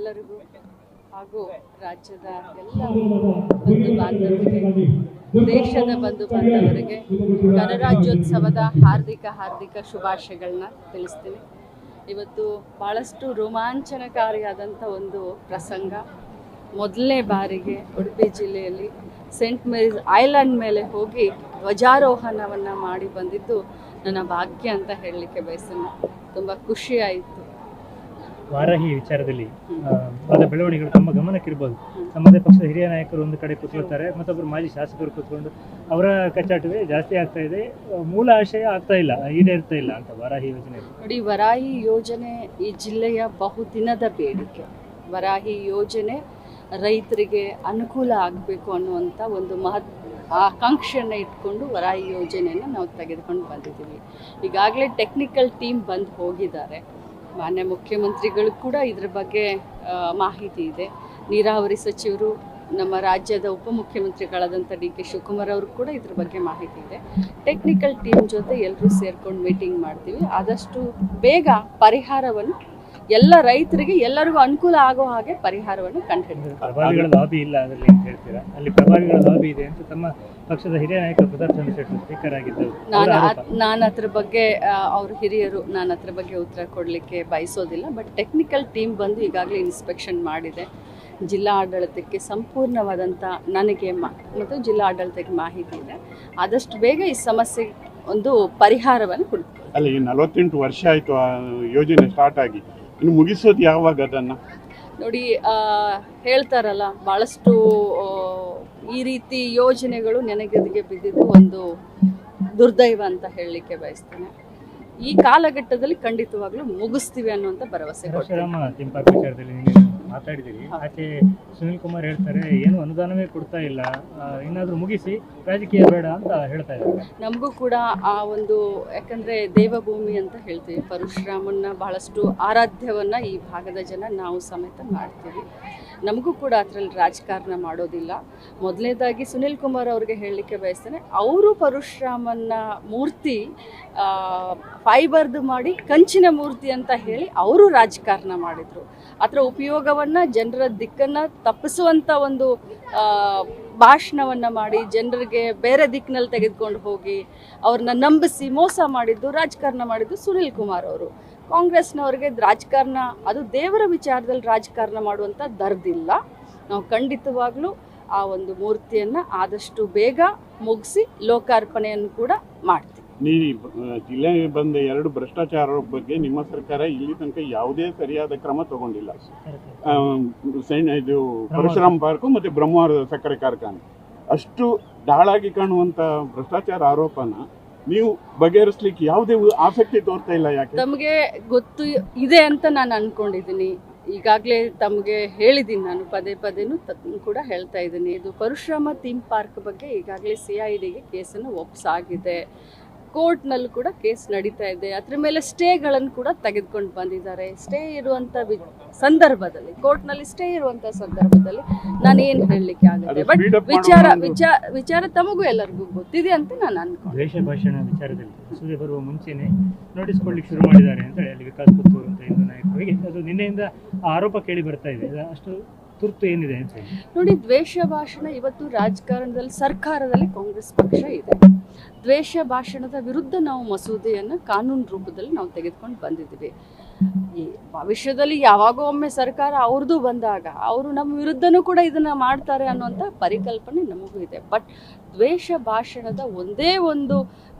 ಎಲ್ಲರಿಗೂ ಹಾಗೂ ರಾಜ್ಯದ ಎಲ್ಲ ಬಂಧು ಬಾಂಧವರಿಗೆ, ದೇಶದ ಬಂಧು ಬಾಂಧವರಿಗೆ ಗಣರಾಜ್ಯೋತ್ಸವದ ಹಾರ್ದಿಕ ಶುಭಾಶಯಗಳನ್ನ ತಿಳಿಸ್ತೀನಿ. ಇವತ್ತು ಭಾಳಷ್ಟು ರೋಮಾಂಚನಕಾರಿಯಾದಂಥ ಒಂದು ಪ್ರಸಂಗ. ಮೊದಲನೇ ಬಾರಿಗೆ ಉಡುಪಿ ಜಿಲ್ಲೆಯಲ್ಲಿ ಸೆಂಟ್ ಮೇರೀಸ್ ಐಲ್ಯಾಂಡ್ ಮೇಲೆ ಹೋಗಿ ಧ್ವಜಾರೋಹಣವನ್ನು ಮಾಡಿ ಬಂದಿದ್ದು ನನ್ನ ಭಾಗ್ಯ ಅಂತ ಹೇಳಲಿಕ್ಕೆ ಬಯಸ್ತೇನೆ. ತುಂಬ ಖುಷಿಯಾಯಿತು. ವಾರಾಹಿ ವಿಚಾರದಲ್ಲಿ ಆದ ಬೆಳವಣಿಗೆಗಳು ತಮ್ಮ ಗಮನಕ್ಕಿರ್ಬೋದು. ತಮ್ಮದೇ ಪಕ್ಷದ ಹಿರಿಯ ನಾಯಕರು ಒಂದು ಕಡೆ ಕೂತ್ಕೊಳ್ತಾರೆ, ಮತ್ತೊಬ್ಬರು ಮಾಜಿ ಶಾಸಕರು ಕೂತ್ಕೊಂಡು ಅವರ ಕಚ್ಚಾಟವೇ ಜಾಸ್ತಿ ಆಗ್ತಾ ಇದೆ, ಮೂಲ ಆಶಯ ಆಗ್ತಾ ಇಲ್ಲ, ಈಡೇರ್ತಾ ಇಲ್ಲ ಅಂತ ವಾರಾಹಿ ಯೋಜನೆ. ನೋಡಿ, ವರಾಹಿ ಯೋಜನೆ ಈ ಜಿಲ್ಲೆಯ ಬಹುದಿನದ ಬೇಡಿಕೆ. ವರಾಹಿ ಯೋಜನೆ ರೈತರಿಗೆ ಅನುಕೂಲ ಆಗಬೇಕು ಅನ್ನುವಂಥ ಒಂದು ಆಕಾಂಕ್ಷೆಯನ್ನು ಇಟ್ಕೊಂಡು ವರಾಹಿ ಯೋಜನೆಯನ್ನು ನಾವು ತೆಗೆದುಕೊಂಡು ಬಂದಿದ್ದೀವಿ. ಈಗಾಗಲೇ ಟೆಕ್ನಿಕಲ್ ಟೀಮ್ ಬಂದು ಹೋಗಿದ್ದಾರೆ. ಮಾನ್ಯ ಮುಖ್ಯಮಂತ್ರಿಗಳು ಕೂಡ ಇದ್ರ ಬಗ್ಗೆ ಮಾಹಿತಿ ಇದೆ. ನೀರಾವರಿ ಸಚಿವರು, ನಮ್ಮ ರಾಜ್ಯದ ಉಪಮುಖ್ಯಮಂತ್ರಿಗಳಾದಂಥ ಡಿ.ಕೆ. ಶಿವಕುಮಾರ್ ಅವರು ಕೂಡ ಇದ್ರ ಬಗ್ಗೆ ಮಾಹಿತಿ ಇದೆ. ಟೆಕ್ನಿಕಲ್ ಟೀಮ್ ಜೊತೆ ಎಲ್ಲರೂ ಸೇರ್ಕೊಂಡು ಮೀಟಿಂಗ್ ಮಾಡ್ತೀವಿ. ಆದಷ್ಟು ಬೇಗ ಪರಿಹಾರವನ್ನು ಎಲ್ಲ ರೈತರಿಗೆ, ಎಲ್ಲರಿಗೂ ಅನುಕೂಲ ಆಗೋ ಹಾಗೆ ಪರಿಹಾರವನ್ನು ಕಂಡುಹಿಡಿದ್ರು. ಪ್ರಭಾವಿಗಳ ಲಾಬಿ ಇಲ್ಲ ಅದರಲ್ಲಿ ಅಂತ ಹೇಳ್ತೀರಾ? ಅಲ್ಲಿ ಪ್ರಭಾವಿಗಳ ಲಾಬಿ ಇದೆ ಅಂತ ತಮ್ಮ ಪಕ್ಷದ ಹಿರಿಯ ನಾಯಕ ಪ್ರತಾಪ್ ಚಂದ್ರ ಶೆಟ್ಟಿ ಸ್ಪೀಕರ್ ಆಗಿದ್ದರು. ನಾನು ಅದ್ರ ಬಗ್ಗೆ ಅವ್ರ ಹಿರಿಯರು, ನಾನು ಅದ್ರ ಬಗ್ಗೆ ಉತ್ತರ ಕೊಡಲಿಕ್ಕೆ ಬಯಸೋದಿಲ್ಲ. ಬಟ್ ಟೆಕ್ನಿಕಲ್ ಟೀಮ್ ಬಂದು ಈಗಾಗಲೇ ಇನ್ಸ್ಪೆಕ್ಷನ್ ಮಾಡಿದೆ. ಜಿಲ್ಲಾ ಆಡಳಿತಕ್ಕೆ ಸಂಪೂರ್ಣವಾದಂಥ ನನಗೆ ಮತ್ತು ಜಿಲ್ಲಾ ಆಡಳಿತಕ್ಕೆ ಮಾಹಿತಿ ಇದೆ. ಆದಷ್ಟು ಬೇಗ ಈ ಸಮಸ್ಯೆ ಒಂದು ಪರಿಹಾರವನ್ನು ಕೊಡ್ತೀವಿ. ಅಲ್ಲ, ಈ 48 ವರ್ಷ ಆಯಿತು ಆ ಯೋಜನೆ ಸ್ಟಾರ್ಟ್ ಆಗಿ, ಇನ್ನು ಮುಗಿಸೋದು ಯಾವಾಗ ಅದನ್ನು? ನೋಡಿ, ಹೇಳ್ತಾರಲ್ಲ, ಭಾಳಷ್ಟು ಈ ರೀತಿ ಯೋಜನೆಗಳು ನೆನೆಗದಿಗೆ ಬಿದ್ದಿದ್ದು ಒಂದು ದುರ್ದೈವ ಅಂತ ಹೇಳಲಿಕ್ಕೆ ಬಯಸ್ತೇನೆ. ಈ ಕಾಲಘಟ್ಟದಲ್ಲಿ ಖಂಡಿತವಾಗ್ಲೂ ಮುಗಿಸ್ತೀವಿ ಅನ್ನುವಂಥ ಭರವಸೆ ವಿಚಾರದಲ್ಲಿ ಮಾತಾಡಿದ್ದೀರಿ. ಆಚೆ ಸುನಿಲ್ ಕುಮಾರ್ ಹೇಳ್ತಾರೆ, ಏನು ಅನುದಾನವೇ ಕೊಡ್ತಾ ಇಲ್ಲ, ಇನ್ನಾದರೂ ಮುಗಿಸಿ, ರಾಜಕೀಯ ಬೇಡ ಅಂತ ಹೇಳ್ತಾ ಇದ್ದಾರೆ. ನಮಗೂ ಕೂಡ ಆ ಒಂದು, ಯಾಕಂದರೆ ದೇವಭೂಮಿ ಅಂತ ಹೇಳ್ತೀವಿ, ಪರಶುರಾಮನ್ನ ಬಹಳಷ್ಟು ಆರಾಧ್ಯವನ್ನು ಈ ಭಾಗದ ಜನ ನಾವು ಸಮೇತ ಮಾಡ್ತೀವಿ. ನಮಗೂ ಕೂಡ ಅದರಲ್ಲಿ ರಾಜಕಾರಣ ಮಾಡೋದಿಲ್ಲ. ಮೊದಲನೇದಾಗಿ ಸುನಿಲ್ ಕುಮಾರ್ ಅವ್ರಿಗೆ ಹೇಳಲಿಕ್ಕೆ ಬಯಸ್ತೇನೆ, ಅವರು ಪರಶುರಾಮನ್ನ ಮೂರ್ತಿ ಫೈಬರ್ದು ಮಾಡಿ ಕಂಚಿನ ಮೂರ್ತಿ ಅಂತ ಹೇಳಿ ಅವರು ರಾಜಕಾರಣ ಮಾಡಿದರು. ಅದರ ಉಪಯೋಗವನ್ನು, ಜನರ ದಿಕ್ಕನ್ನು ತಪ್ಪಿಸುವಂಥ ಒಂದು ಭಾಷಣವನ್ನು ಮಾಡಿ ಜನರಿಗೆ ಬೇರೆ ದಿಕ್ಕಿನಲ್ಲಿ ತೆಗೆದುಕೊಂಡು ಹೋಗಿ ಅವ್ರನ್ನ ನಂಬಿಸಿ ಮೋಸ ಮಾಡಿದ್ದು, ರಾಜಕಾರಣ ಮಾಡಿದ್ದು ಸುನಿಲ್ ಕುಮಾರ್ ಅವರು. ಕಾಂಗ್ರೆಸ್ನವ್ರಿಗೆ ರಾಜಕಾರಣ, ಅದು ದೇವರ ವಿಚಾರದಲ್ಲಿ ರಾಜಕಾರಣ ಮಾಡುವಂಥ ದರ್ದಿಲ್ಲ. ನಾವು ಖಂಡಿತವಾಗ್ಲೂ ಆ ಒಂದು ಮೂರ್ತಿಯನ್ನು ಆದಷ್ಟು ಬೇಗ ಮುಗಿಸಿ ಲೋಕಾರ್ಪಣೆಯನ್ನು ಕೂಡ ಮಾಡ್ತೀವಿ. ಜಿಲ್ಲೆಗೆ ಬಂದ 2 ಭ್ರಷ್ಟಾಚಾರ ಬಗ್ಗೆ ನಿಮ್ಮ ಸರ್ಕಾರ ಇಲ್ಲಿ ತನಕ ಯಾವುದೇ ಸರಿಯಾದ ಕ್ರಮ ತಗೊಂಡಿಲ್ಲ. ಇದು ಪರಶುರಾಮ್ ಪಾರ್ಕು ಮತ್ತು ಬ್ರಹ್ಮಾವರದ ಸಕ್ಕರೆ ಕಾರ್ಖಾನೆ, ಅಷ್ಟು ಢಾಳಾಗಿ ಕಾಣುವಂತ ಭ್ರಷ್ಟಾಚಾರ ಆರೋಪನ ನೀವು ಬಗೆಹರಿಸಲಿಕ್ಕೆ ಯಾವುದೇ ಆಸಕ್ತಿ ತೋರ್ತಾ ಇಲ್ಲ. ಯಾಕೆ? ತಮಗೆ ಗೊತ್ತು ಇದೆ ಅಂತ ನಾನು ಅನ್ಕೊಂಡಿದ್ದೀನಿ. ಈಗಾಗಲೇ ತಮಗೆ ಹೇಳಿದ್ದೀನಿ, ನಾನು ಪದೇ ಕೂಡ ಹೇಳ್ತಾ ಇದ್ದೀನಿ. ಇದು ಪರಶುರಾಮ ಥೀಮ್ ಪಾರ್ಕ್ ಬಗ್ಗೆ ಈಗಾಗಲೇ CIDಗೆ ಕೇಸನ್ನು ಒಪ್ಪಿಸಾಗಿದೆ. ಕೋರ್ಟ್ನಲ್ಲೂ ಕೂಡ ಕೇಸ್ ನಡೀತಾ ಇದೆ. ಅದ್ರ ಮೇಲೆ ಸ್ಟೇಗಳನ್ನು ಕೂಡ ತೆಗೆದುಕೊಂಡು ಬಂದಿದ್ದಾರೆ. ಸ್ಟೇ ಇರುವಂಥ ಸಂದರ್ಭದಲ್ಲಿ, ಕೋರ್ಟ್ನಲ್ಲಿ ಸ್ಟೇ ಇರುವಂಥ ಸಂದರ್ಭದಲ್ಲಿ ನಾನು ಏನು ಹೇಳಲಿಕ್ಕೆ ಆಗುತ್ತೆ. ಬಟ್ ವಿಚಾರ ತಮಗೂ ಎಲ್ಲರಿಗೂ ಗೊತ್ತಿದೆ ಅಂತ ನಾನು ಅನ್ಕೊಂಡು. ದ್ವೇಷ ಭಾಷಣ ವಿಚಾರದಲ್ಲಿ ಮಸೂದೆ ಬರುವ ಮುಂಚೆನೆ ನೋಟಿಸ್ ಕೊಡ್ಲಿಕ್ಕೆ ಶುರು ಮಾಡಿದ್ದಾರೆ ಅಂತ ಹೇಳಿ ಅಲ್ಲಿ ವಿಕಾಸ್ ಪುತ್ತೂರು ಅಂತ ಹಿಂದೂ ನಾಯಕರಿಗೆ ಅದು ನಿನ್ನೆಯಿಂದ ಆರೋಪ ಕೇಳಿ ಬರ್ತಾ ಇದೆ. ಅಷ್ಟು ತುರ್ತು ಏನಿದೆ ಅಂತ ಹೇಳಿ ನೋಡಿ, ದ್ವೇಷ ಭಾಷಣ ಇವತ್ತು ರಾಜಕಾರಣದಲ್ಲಿ, ಸರ್ಕಾರದಲ್ಲಿ ಕಾಂಗ್ರೆಸ್ ಪಕ್ಷ ಇದೆ. ದ್ವೇಷ ಭಾಷಣದ ವಿರುದ್ಧ ನಾವು ಮಸೂದೆಯನ್ನು ಕಾನೂನು ರೂಪದಲ್ಲಿ ನಾವು ತೆಗೆದುಕೊಂಡು ಬಂದಿದ್ದೀವಿ. ಈ ಭವಿಷ್ಯದಲ್ಲಿ ಯಾವಾಗೋ ಒಮ್ಮೆ ಸರ್ಕಾರ ಅವ್ರದ್ದು ಬಂದಾಗ ಅವರು ನಮ್ಮ ವಿರುದ್ಧನೂ ಕೂಡ ಇದನ್ನು ಮಾಡ್ತಾರೆ ಅನ್ನುವಂಥ ಪರಿಕಲ್ಪನೆ ನಮಗೂ ಇದೆ. ಬಟ್ ದ್ವೇಷ ಭಾಷಣದ ಒಂದೇ ಒಂದು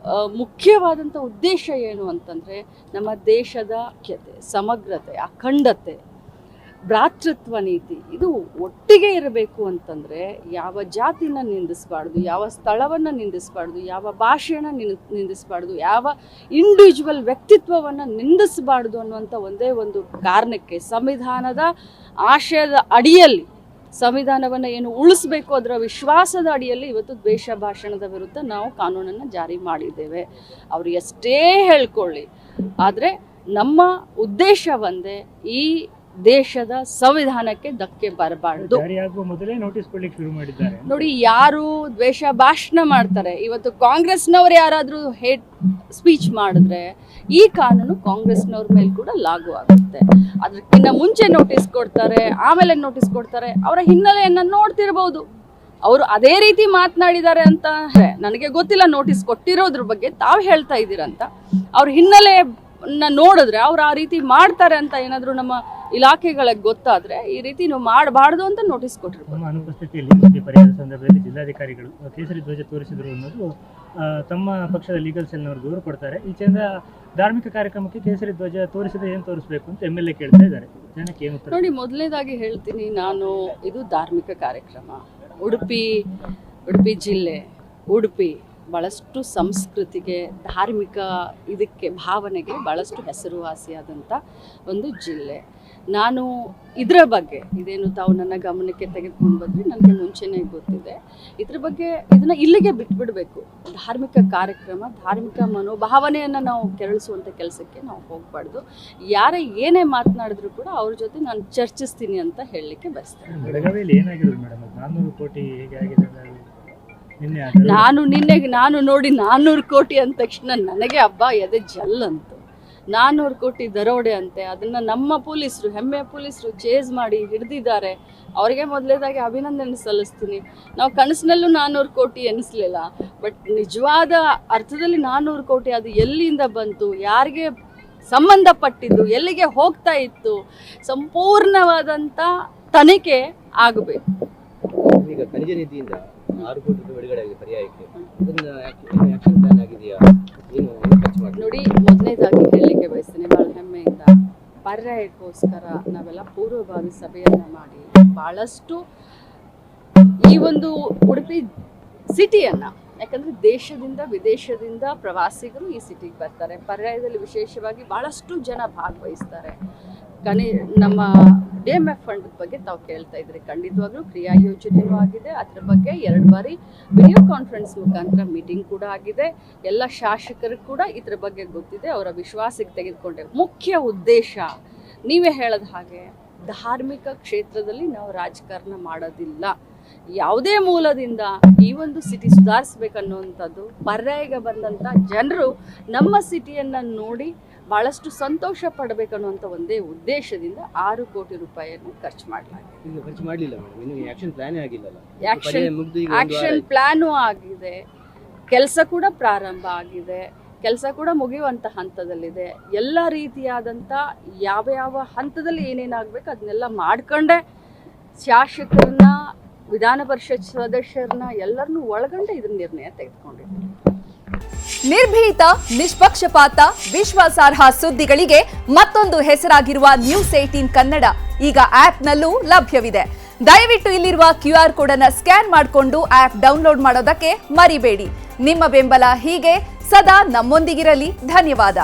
ಮುಖ್ಯವಾದಂಥ ಉದ್ದೇಶ ಏನು ಅಂತಂದರೆ, ನಮ್ಮ ದೇಶದ ಐಕ್ಯತೆ, ಸಮಗ್ರತೆ, ಅಖಂಡತೆ, ಭ್ರಾತೃತ್ವ ನೀತಿ ಇದು ಒಟ್ಟಿಗೆ ಇರಬೇಕು ಅಂತಂದರೆ ಯಾವ ಜಾತಿನ ನಿಂದಿಸಬಾರ್ದು, ಯಾವ ಸ್ಥಳವನ್ನು ನಿಂದಿಸಬಾರ್ದು, ಯಾವ ಭಾಷೆಯನ್ನು ನಿಂದಿಸಬಾರ್ದು, ಯಾವ ಇಂಡಿವಿಜುವಲ್ ವ್ಯಕ್ತಿತ್ವವನ್ನು ನಿಂದಿಸಬಾರ್ದು ಅನ್ನುವಂಥ ಒಂದೇ ಒಂದು ಕಾರಣಕ್ಕೆ ಸಂವಿಧಾನದ ಆಶಯದ ಅಡಿಯಲ್ಲಿ, ಸಂವಿಧಾನವನ್ನು ಏನು ಉಳಿಸಬೇಕು ಅದರ ವಿಶ್ವಾಸದ ಅಡಿಯಲ್ಲಿ ಇವತ್ತು ದ್ವೇಷ ಭಾಷಣದ ವಿರುದ್ಧ ನಾವು ಕಾನೂನನ್ನು ಜಾರಿ ಮಾಡಿದ್ದೇವೆ. ಅವರು ಎಷ್ಟೇ ಹೇಳ್ಕೊಳ್ಳಿ, ಆದರೆ ನಮ್ಮ ಉದ್ದೇಶ ಒಂದೇ, ಈ ದೇಶದ ಸಂವಿಧಾನಕ್ಕೆ ಧಕ್ಕೆ ಬರಬಾರ್ದು. ಜಾರಿಯಾಗುವ ಮೊದಲೇ ನೋಟಿಸ್ ಕೊಡ್ಲಿಕ್ಕೆ ಶುರು ಮಾಡಿದ್ದಾರೆ. ನೋಡಿ, ಯಾರು ದ್ವೇಷ ಭಾಷಣ ಮಾಡ್ತಾರೆ, ಇವತ್ತು ಕಾಂಗ್ರೆಸ್ನವ್ರು ಯಾರಾದರೂ ಹೇಟ್ ಸ್ಪೀಚ್ ಮಾಡಿದ್ರೆ ಈ ಕಾನೂನು ಕಾಂಗ್ರೆಸ್ನವ್ರ ಮೇಲೆ ಕೂಡ ಲಾಗು ಆಗುತ್ತೆ. ಅದಕ್ಕಿಂತ ಮುಂಚೆ ನೋಟಿಸ್ ಕೊಡ್ತಾರೆ, ಆಮೇಲೆ ನೋಟಿಸ್ ಕೊಡ್ತಾರೆ. ಅವರ ಹಿನ್ನೆಲೆಯನ್ನು ನೋಡ್ತಿರ್ಬೋದು. ಅವರು ಅದೇ ರೀತಿ ಮಾತನಾಡಿದ್ದಾರೆ ಅಂತ ನನಗೆ ಗೊತ್ತಿಲ್ಲ. ನೋಟಿಸ್ ಕೊಟ್ಟಿರೋದ್ರ ಬಗ್ಗೆ ತಾವು ಹೇಳ್ತಾ ಇದ್ದೀರಂತ. ಅವ್ರ ಹಿನ್ನೆಲೆಯನ್ನ ನೋಡಿದ್ರೆ ಅವ್ರು ಆ ರೀತಿ ಮಾಡ್ತಾರೆ ಅಂತ ಏನಾದರೂ ನಮ್ಮ ಇಲಾಖೆಗಳಿಗೆ ಗೊತ್ತಾದ್ರೆ ಈ ರೀತಿ ನೀವು ಮಾಡಬಾರ್ದು ಅಂತ ನೋಟಿಸ್ ಕೊಟ್ಟಿರ್ಬೋದು. ನಮ್ಮ ಅನುಪಸ್ಥಿತಿಯಲ್ಲಿ ಪರಿಹಾರ ಸಂದರ್ಭದಲ್ಲಿ ಜಿಲ್ಲಾಧಿಕಾರಿಗಳು ಕೇಸರಿ ಧ್ವಜ ತೋರಿಸಿದ್ರು ಅನ್ನೋದು ತಮ್ಮ ಪಕ್ಷದ ಲೀಗಲ್ ಸೆಲ್ನವರು ದೂರು ಕೊಡ್ತಾರೆ. ಈಚೆಯಿಂದ ಧಾರ್ಮಿಕ ಕಾರ್ಯಕ್ರಮಕ್ಕೆ ಕೇಸರಿ ಧ್ವಜ ತೋರಿಸಿದ್ರೆ ಏನು ತೋರಿಸ್ಬೇಕು ಅಂತ MLA ಕೇಳ್ತಾ ಇದ್ದಾರೆ. ಜನಕ್ಕೆ ಏನು ಉತ್ತರ? ನೋಡಿ, ಮೊದಲನೇದಾಗಿ ಹೇಳ್ತೀನಿ ನಾನು, ಇದು ಧಾರ್ಮಿಕ ಕಾರ್ಯಕ್ರಮ. ಉಡುಪಿ ಜಿಲ್ಲೆ, ಉಡುಪಿ ಭಾಳಷ್ಟು ಸಂಸ್ಕೃತಿಗೆ, ಧಾರ್ಮಿಕ ಇದಕ್ಕೆ ಭಾವನೆಗೆ ಭಾಳಷ್ಟು ಹೆಸರುವಾಸಿಯಾದಂಥ ಒಂದು ಜಿಲ್ಲೆ. ನಾನು ಇದರ ಬಗ್ಗೆ ಇದೇನು ತಾವು ನನ್ನ ಗಮನಕ್ಕೆ ತೆಗೆದುಕೊಂಡು ಬಂದರೆ ನನಗೆ ಮುಂಚೆನೇ ಗೊತ್ತಿದೆ. ಇದ್ರ ಬಗ್ಗೆ ಇದನ್ನು ಇಲ್ಲಿಗೆ ಬಿಟ್ಬಿಡಬೇಕು. ಧಾರ್ಮಿಕ ಕಾರ್ಯಕ್ರಮ, ಧಾರ್ಮಿಕ ಮನೋಭಾವನೆಯನ್ನು ನಾವು ಕೆರಳಿಸುವಂಥ ಕೆಲಸಕ್ಕೆ ನಾವು ಹೋಗಬಾರ್ದು. ಯಾರೇ ಏನೇ ಮಾತನಾಡಿದ್ರು ಕೂಡ ಅವ್ರ ಜೊತೆ ನಾನು ಚರ್ಚಿಸ್ತೀನಿ ಅಂತ ಹೇಳಲಿಕ್ಕೆ ಬಯಸ್ತೇನೆ. ಬೆಳಗಾವಿಯಲ್ಲಿ ಏನಾಗಿರೋದು ಮೇಡಮ್? 400 ಕೋಟಿ ಹೇಗೆ ಆಗಿದೆ? ನಾನು ನೋಡಿ 400 ಕೋಟಿ ಅಂದ ತಕ್ಷಣ ನನಗೆ ಹಬ್ಬ ಎದೆ ಜಲ್ಲಂತು. 400 ಕೋಟಿ ದರೋಡೆ ಅಂತೆ. ಅದನ್ನು ನಮ್ಮ ಪೊಲೀಸರು, ಹೆಮ್ಮೆಯ ಪೊಲೀಸರು ಚೇಸ್ ಮಾಡಿ ಹಿಡಿದಿದ್ದಾರೆ. ಅವರಿಗೆ ಮೊದಲೇದಾಗಿ ಅಭಿನಂದನೆ ಸಲ್ಲಿಸ್ತೀನಿ. ನಾವು ಕನಸಿನಲ್ಲೂ 400 ಕೋಟಿ ಎನಿಸ್ಲಿಲ್ಲ. ಬಟ್ ನಿಜವಾದ ಅರ್ಥದಲ್ಲಿ 400 ಕೋಟಿ ಅದು ಎಲ್ಲಿಂದ ಬಂತು, ಯಾರಿಗೆ ಸಂಬಂಧಪಟ್ಟಿದ್ದು, ಎಲ್ಲಿಗೆ ಹೋಗ್ತಾ ಇತ್ತು, ಸಂಪೂರ್ಣವಾದಂಥ ತನಿಖೆ ಆಗಬೇಕು. ಈಗ ಖನಿಜ ನಿಧಿಯಿಂದ 6 ಕೋಟಿ ರೂಪಾಯಿ ಬಿಡುಗಡೆ ಆಗಿದೆ ಪರ್ಯಾಯಕ್ಕೆ. ಆಕ್ಷನ್ ಪ್ಲಾನ್ ಆಗಿದೆಯಾ? ಏನು ಖರ್ಚು ಮಾಡಿ? ನೋಡಿ, ಮೊದಲನೇದಾಗಿ ಹೇಳಲಿಕ್ಕೆ ಬಯಸ್ತೇನೆ ಭಾಳ ಹೆಮ್ಮೆಯಿಂದ, ಪರ್ಯಾಯಕ್ಕೋಸ್ಕರ ನಾವೆಲ್ಲ ಪೂರ್ವಭಾವಿ ಸಭೆಯನ್ನು ಮಾಡಿ ಭಾಳಷ್ಟು ಈ ಒಂದು ಉಡುಪಿ ಸಿಟಿಯನ್ನು, ಯಾಕಂದರೆ ದೇಶದಿಂದ ವಿದೇಶದಿಂದ ಪ್ರವಾಸಿಗರು ಈ ಸಿಟಿಗೆ ಬರ್ತಾರೆ. ಪರ್ಯಾಯದಲ್ಲಿ ವಿಶೇಷವಾಗಿ ಭಾಳಷ್ಟು ಜನ ಭಾಗವಹಿಸ್ತಾರೆ. ನಮ್ಮ DMF ಫಂಡ್ ಬಗ್ಗೆ ತಾವು ಕೇಳ್ತಾ ಇದ್ರಿ. ಖಂಡಿತವಾಗ್ಲೂ ಕ್ರಿಯಾ ಯೋಜನೆಯೂ ಆಗಿದೆ. ಅದರ ಬಗ್ಗೆ 2 ಬಾರಿ ವಿಡಿಯೋ ಕಾನ್ಫರೆನ್ಸ್ ಮುಖಾಂತರ ಮೀಟಿಂಗ್ ಕೂಡ ಆಗಿದೆ. ಎಲ್ಲ ಶಾಸಕರು ಕೂಡ ಇದ್ರ ಬಗ್ಗೆ ಗೊತ್ತಿದೆ. ಅವರ ವಿಶ್ವಾಸಕ್ಕೆ ತೆಗೆದುಕೊಂಡೆ. ಮುಖ್ಯ ಉದ್ದೇಶ ನೀವೇ ಹೇಳದ ಹಾಗೆ ಧಾರ್ಮಿಕ ಕ್ಷೇತ್ರದಲ್ಲಿ ನಾವು ರಾಜಕಾರಣ ಮಾಡೋದಿಲ್ಲ. ಯಾವುದೇ ಮೂಲದಿಂದ ಈ ಒಂದು ಸಿಟಿ ಸುಧಾರಿಸ್ಬೇಕನ್ನುವಂಥದ್ದು, ಪರ್ಯಾಯಗೆ ಬಂದಂಥ ಜನರು ನಮ್ಮ ಸಿಟಿಯನ್ನು ನೋಡಿ ಭಾಳಷ್ಟು ಸಂತೋಷ ಪಡಬೇಕನ್ನುವಂಥ ಒಂದೇ ಉದ್ದೇಶದಿಂದ 6 ಕೋಟಿ ರೂಪಾಯಿಯನ್ನು ಖರ್ಚು ಮಾಡಲಾಗಿದೆ. ಈಗ ಖರ್ಚು ಮಾಡಲಿಲ್ಲ ಮೇಡಮ್, ಇನ್ನು ಆಕ್ಷನ್ ಪ್ಲಾನೇ ಆಗಿಲ್ಲಲ್ಲ. ಆಕ್ಷನ್ ಪ್ಲಾನು ಆಗಿದೆ, ಕೆಲಸ ಕೂಡ ಪ್ರಾರಂಭ ಆಗಿದೆ, ಕೆಲಸ ಕೂಡ ಮುಗಿಯುವಂಥ ಹಂತದಲ್ಲಿದೆ. ಎಲ್ಲ ರೀತಿಯಾದಂಥ ಯಾವ ಹಂತದಲ್ಲಿ ಏನೇನಾಗಬೇಕು ಅದನ್ನೆಲ್ಲ ಮಾಡ್ಕೊಂಡೆ ಶಾಸಕರನ್ನ, ವಿಧಾನ ಪರಿಷತ್ ಸದಸ್ಯರನ್ನ ಎಲ್ಲರನ್ನೂ ಒಳಗೊಂಡೆ ಇದನ್ನ ನಿರ್ಣಯ ತೆಗೆದುಕೊಂಡಿದ್ದೀವಿ. ನಿರ್ಭೀತ, ನಿಷ್ಪಕ್ಷಪಾತ, ವಿಶ್ವಾಸಾರ್ಹ ಸುದ್ದಿಗಳಿಗೆ ಮತ್ತೊಂದು ಹೆಸರಾಗಿರುವ News18 ಕನ್ನಡ ಈಗ ಆಪ್ನಲ್ಲೂ ಲಭ್ಯವಿದೆ. ದಯವಿಟ್ಟು ಇಲ್ಲಿರುವ QR ಕೋಡ್ ಅನ್ನು ಸ್ಕ್ಯಾನ್ ಮಾಡಿಕೊಂಡು ಆಪ್ ಡೌನ್ಲೋಡ್ ಮಾಡೋದಕ್ಕೆ ಮರಿಬೇಡಿ. ನಿಮ್ಮ ಬೆಂಬಲ ಹೀಗೆ ಸದಾ ನಮ್ಮೊಂದಿಗಿರಲಿ. ಧನ್ಯವಾದ.